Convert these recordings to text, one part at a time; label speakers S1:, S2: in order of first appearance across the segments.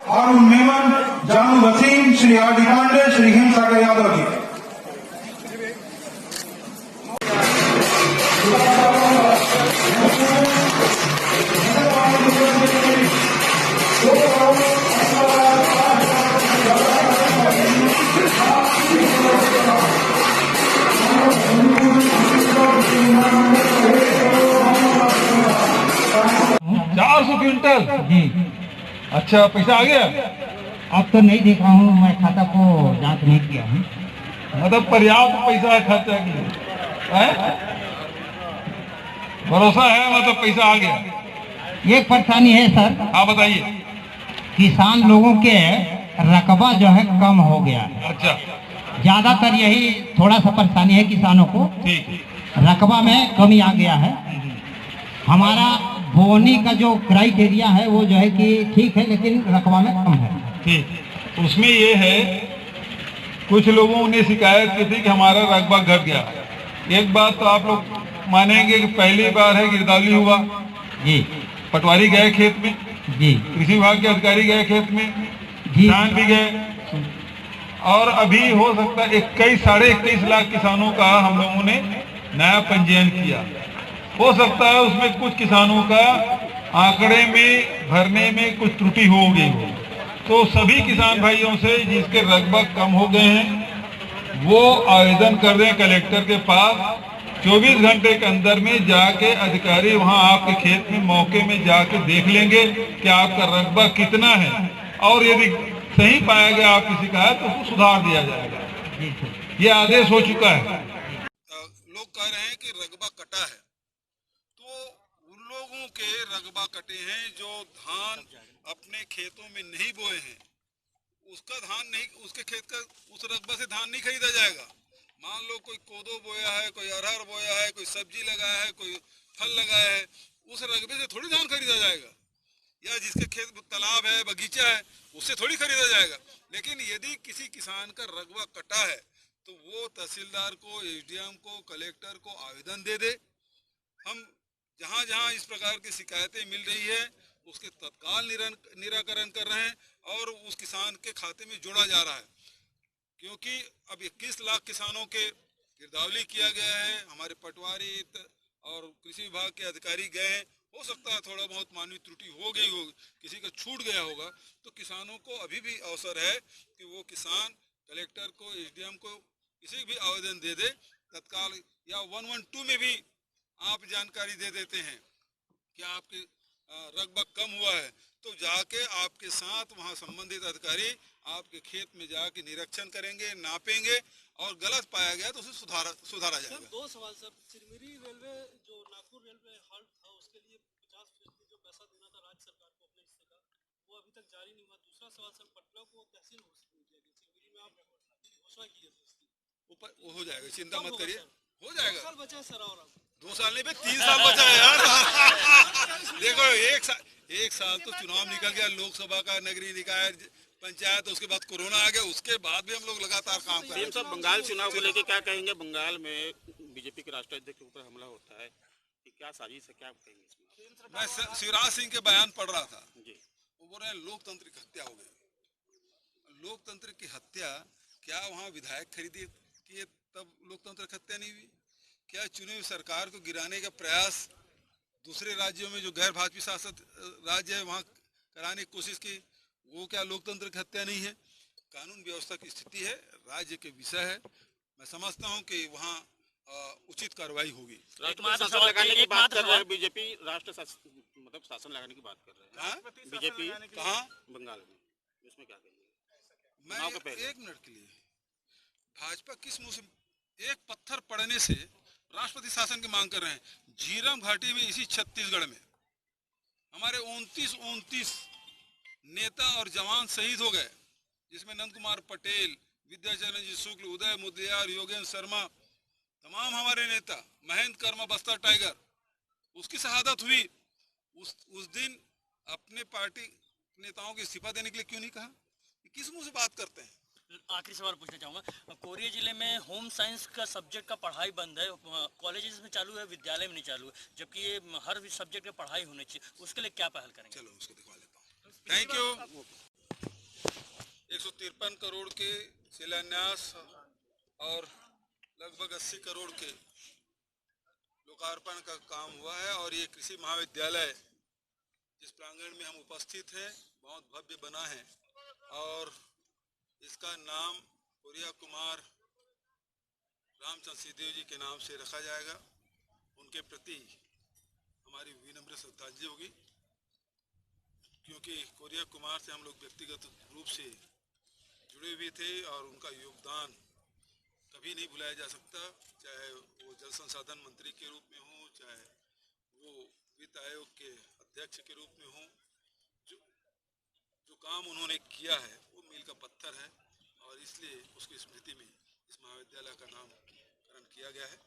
S1: हारून मेमन, जानू Wasim, Shri R D Pandey, Shri Himsagar Yadav ji.
S2: Quintal जी। अच्छा, पैसा आ गया?
S3: अब तो नहीं देखा हूँ, मैं खाता को जांच नहीं किया हूँ।
S2: मतलब पर्याप्त पैसा है खाते के लिए? भरोसा है, मतलब पैसा आ गया।
S3: एक परेशानी है सर।
S2: हाँ बताइए।
S3: किसान लोगों के रकबा जो है कम हो गया है।
S2: अच्छा,
S3: ज्यादातर यही थोड़ा सा परेशानी है किसानों को।
S2: ठीक।
S3: रकबा में कमी आ गया है। हमारा बोनी का जो क्राइटेरिया है वो जो है कि ठीक है, लेकिन रकबा में कम है।
S2: ठीक। उसमें ये है, कुछ लोगों ने शिकायत की थी कि हमारा रकबा घट गया। एक बात तो आप लोग मानेंगे कि पहली बार है गिरदावरी हुआ
S3: जी।
S2: पटवारी गए खेत में
S3: जी,
S2: कृषि विभाग के अधिकारी गए खेत में, किसान भी गए, और अभी हो सकता है 21-21.5 लाख किसानों का हम लोगों ने नया पंजीयन किया। हो सकता है उसमें कुछ किसानों का आंकड़े में भरने में कुछ त्रुटि हो गई हो। तो सभी किसान भाइयों से जिसके रकबा कम हो गए हैं वो आवेदन कर दें कलेक्टर के पास। 24 घंटे के अंदर में जाके अधिकारी वहां आपके खेत में मौके में जाके देख लेंगे कि आपका रकबा कितना है, और यदि सही पाया गया आपकी शिकायत तो उसको सुधार दिया जाएगा। ये आदेश हो चुका है। लोग कह रहे हैं कि रकबा कटा है, तो उन लोगों के रकबा कटे हैं जो धान अपने खेतों में नहीं बोए हैं, उसका धान नहीं, उसके खेत का उस रकबा से धान नहीं खरीदा जाएगा। मान लो कोई कोदो बोया है, कोई अरहर बोया है, कोई सब्जी लगाया है, कोई फल लगाया है, उस रकबे से थोड़ी धान खरीदा जाएगा। या जिसके खेत तालाब है, बगीचा है, उससे थोड़ी खरीदा जाएगा। लेकिन यदि किसी किसान का रकबा कटा है तो वो तहसीलदार को, एसडीएम को, कलेक्टर को आवेदन दे दे। हम जहाँ जहाँ इस प्रकार की शिकायतें मिल रही है उसके तत्काल निराकरण कर रहे हैं और उस किसान के खाते में जोड़ा जा रहा है। क्योंकि अब 21 लाख किसानों के गिरदावरी किया गया है, हमारे पटवारी और कृषि विभाग के अधिकारी गए हैं। हो सकता है थोड़ा बहुत मानवीय त्रुटि हो गई होगी, किसी का छूट गया होगा, तो किसानों को अभी भी अवसर है कि वो किसान कलेक्टर को, एसडीएम को किसी भी आवेदन दे दे तत्काल, या 112 में भी आप जानकारी दे देते हैं कि आपके रकबा कम हुआ है, तो जाके आपके साथ वहाँ संबंधित अधिकारी आपके खेत में जाके निरीक्षण करेंगे, नापेंगे, और गलत पाया गया तो उसे सुधारा जाएगा।
S4: दो सवाल सर, चिरमिरी रेलवे जो नागपुर रेलवे हाल्ट था उसके लिए 50% जो पैसा देना था राज्य सरकार को अपने हिस्से का, वो अभी तक जारी नहीं हुआ। दूसरा सवाल सर, पटना को तहसील घोषित नहीं किया गया, चिरमिरी में आप घोषणा की है तो
S2: ऊपर वो हो जाएगा, चिंता मत करिए, हो जाएगा।
S4: 2 साल बचा है सर, और
S2: 2 साल नहीं, 3 साल बचा है यार। देखो, एक साल तो चुनाव निकल गया, लोकसभा का, नगरीय निकाय, पंचायत, उसके बाद कोरोना आ गया, उसके बाद भी हम लोग लगातार काम कर रहे हैं।
S5: सब बंगाल चुनाव को लेकर क्या कहेंगे? बंगाल में बीजेपी के राष्ट्रीय अध्यक्ष के ऊपर हमला होता है, कि क्या साजिश है, क्या कहेंगे इसमें?
S2: मैं शिवराज सिंह के बयान पढ़ रहा था
S5: जी।
S2: वो बोल रहे हैं लोकतंत्र की हत्या हो गई। लोकतंत्र की हत्या क्या वहाँ विधायक खरीदे किए तब लोकतंत्र की हत्या नहीं हुई? क्या चुनी हुई सरकार को गिराने का प्रयास दूसरे राज्यों में जो गैर भाजपा शासित राज्य है वहाँ कराने की कोशिश की, वो क्या लोकतंत्र की हत्या नहीं है? कानून व्यवस्था की स्थिति है, राज्य के विषय है। मैं समझता हूँ कि वहाँ उचित कार्रवाई होगी।
S5: शासन लगाने की बात कर रहे हैं बीजेपी, राष्ट्र मतलब शासन लगाने की बात कर रहे हैं बीजेपी
S2: कहाँ?
S5: बंगाल में, इसमें क्या कहेंगे?
S2: मैं एक मिनट के लिए, भाजपा किस मुंह से एक पत्थर पड़ने से राष्ट्रपति शासन की मांग कर रहे हैं? झीरम घाटी में, इसी छत्तीसगढ़ में हमारे 29 नेता और जवान शहीद हो गए, जिसमें नंद कुमार पटेल, विद्याचरण जी शुक्ल, उदय मुदलियार, योगेंद्र शर्मा, तमाम हमारे नेता, महेंद्र कर्मा बस्तर टाइगर, उसकी शहादत हुई। उस दिन अपने पार्टी नेताओं की इस्तीफा देने के लिए क्यों नहीं कहा? किस मुंह से बात करते हैं?
S6: आखिरी सवाल पूछना चाहूँगा, कोरिया जिले में होम साइंस का सब्जेक्ट का पढ़ाई बंद है, कॉलेजेस में चालू है, विद्यालय में नहीं चालू है, जबकि ये हर सब्जेक्ट में पढ़ाई होनी चाहिए, उसके लिए क्या पहल करेंगे?
S7: चलो उसको दिखवा लेता हूँ। Thank you. 153 करोड़ के शिलान्यास और लगभग 80 करोड़ के लोकार्पण का काम हुआ है और ये कृषि महाविद्यालय जिस प्रांगण में हम उपस्थित हैं बहुत भव्य बना है और इसका नाम कोरिया कुमार रामचंद्र सिंहदेव जी के नाम से रखा जाएगा। उनके प्रति हमारी विनम्र श्रद्धांजलि होगी क्योंकि कोरिया कुमार से हम लोग व्यक्तिगत रूप से जुड़े हुए थे और उनका योगदान कभी नहीं भुलाया जा सकता, चाहे वो जल संसाधन मंत्री के रूप में हो, चाहे वो वित्त आयोग के अध्यक्ष के रूप में हो। जो काम उन्होंने किया है वो मील का पत्थर है और इसलिए उसकी स्मृति में इस महाविद्यालय का नामकरण किया गया है।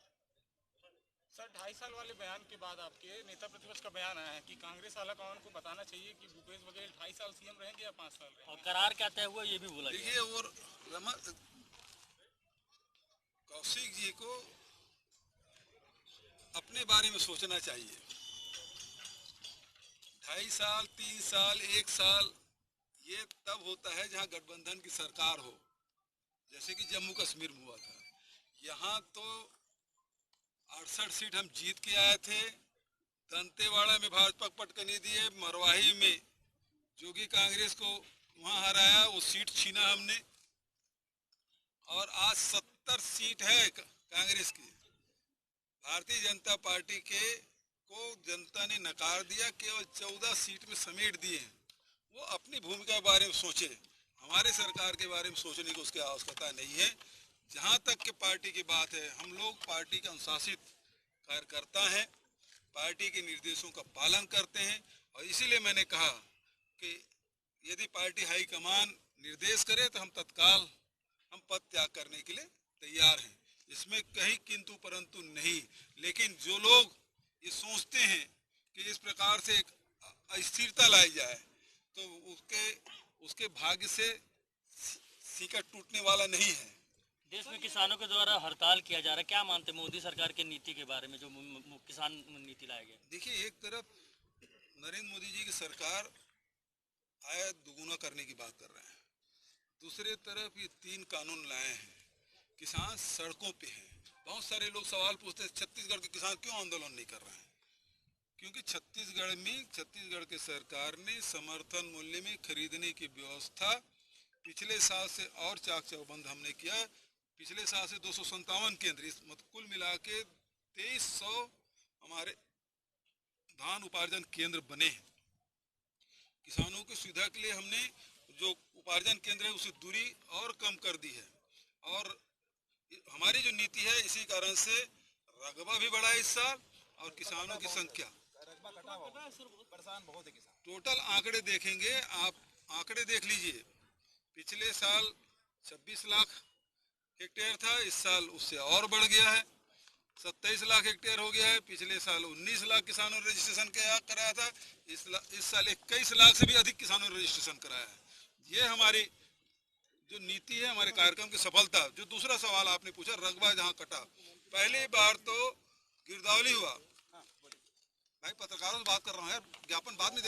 S8: सर 2.5 साल वाले बयान के बाद आपके नेता प्रतिपक्ष का बयान आया है कि कांग्रेस आलाकमान को बताना चाहिए कि भूपेश बघेल 2.5 साल सीएम रहेंगे या 5 साल रहेंगे,
S6: और करार क्या तय हुआ ये भी बोला गया।
S7: देखिए और कौशिक जी को अपने बारे में सोचना चाहिए। 2.5 साल 3 साल 1 साल ये तब होता है जहां गठबंधन की सरकार हो, जैसे कि जम्मू कश्मीर में हुआ था। यहाँ तो 68 सीट हम जीत के आए थे, दंतेवाड़ा में भाजपा को पटकनी दिए, मरवाही में जोगी कांग्रेस को वहां हराया, वो सीट छीना हमने और आज 70 सीट है कांग्रेस की। भारतीय जनता पार्टी को जनता ने नकार दिया, केवल 14 सीट में समेट दिए। वो अपनी भूमिका के बारे में सोचे, हमारे सरकार के बारे में सोचने की उसकी आवश्यकता नहीं है। जहाँ तक कि पार्टी की बात है, हम लोग पार्टी के अनुशासित कार्यकर्ता हैं, पार्टी के निर्देशों का पालन करते हैं और इसीलिए मैंने कहा कि यदि पार्टी हाईकमान निर्देश करे तो हम तत्काल पद त्याग करने के लिए तैयार हैं। इसमें कहीं किंतु परंतु नहीं। लेकिन जो लोग ये सोचते हैं कि इस प्रकार से एक अस्थिरता लाई जाए तो उसके भाग्य से सीका टूटने वाला नहीं है।
S6: देश में किसानों के द्वारा हड़ताल किया जा रहा है, क्या मानते मोदी सरकार की नीति के बारे में जो किसान नीति लाया गया?
S7: देखिए, एक तरफ नरेंद्र मोदी जी की सरकार आय दुगुना करने की बात कर रहे हैं, दूसरे तरफ ये 3 कानून लाए हैं, किसान सड़कों पे हैं। बहुत सारे लोग सवाल पूछते हैं छत्तीसगढ़ के किसान क्यों आंदोलन नहीं कर रहे हैं? क्योंकि छत्तीसगढ़ की सरकार ने समर्थन मूल्य में खरीदने की व्यवस्था पिछले साल से और चाक चौबंद हमने किया। पिछले साल से 257 केंद्र, इस कुल मिला के 2300 हमारे धान उपार्जन केंद्र बने हैं। किसानों की सुविधा के लिए हमने जो उपार्जन केंद्र है उसे दूरी और कम कर दी है और हमारी जो नीति है इसी कारण से रकबा भी बढ़ा इस साल और किसानों की संख्या टोटल आंकड़े देखेंगे, आप आंकड़े देख लीजिए। पिछले साल 26 लाख हेक्टेयर था, इस साल उससे और बढ़ गया है, 27 लाख हेक्टेयर हो गया है। पिछले साल 19 लाख किसानों ने रजिस्ट्रेशन कराया था, इस साल 21 लाख से भी अधिक किसानों ने रजिस्ट्रेशन कराया है। ये हमारी जो नीति है, हमारे कार्यक्रम की सफलता। जो दूसरा सवाल आपने पूछा, रकबा जहाँ कटा, पहली बार तो गिरदावली हुआ। भाई पत्रकारों से बात कर रहा हूँ यार, ज्ञापन बाद में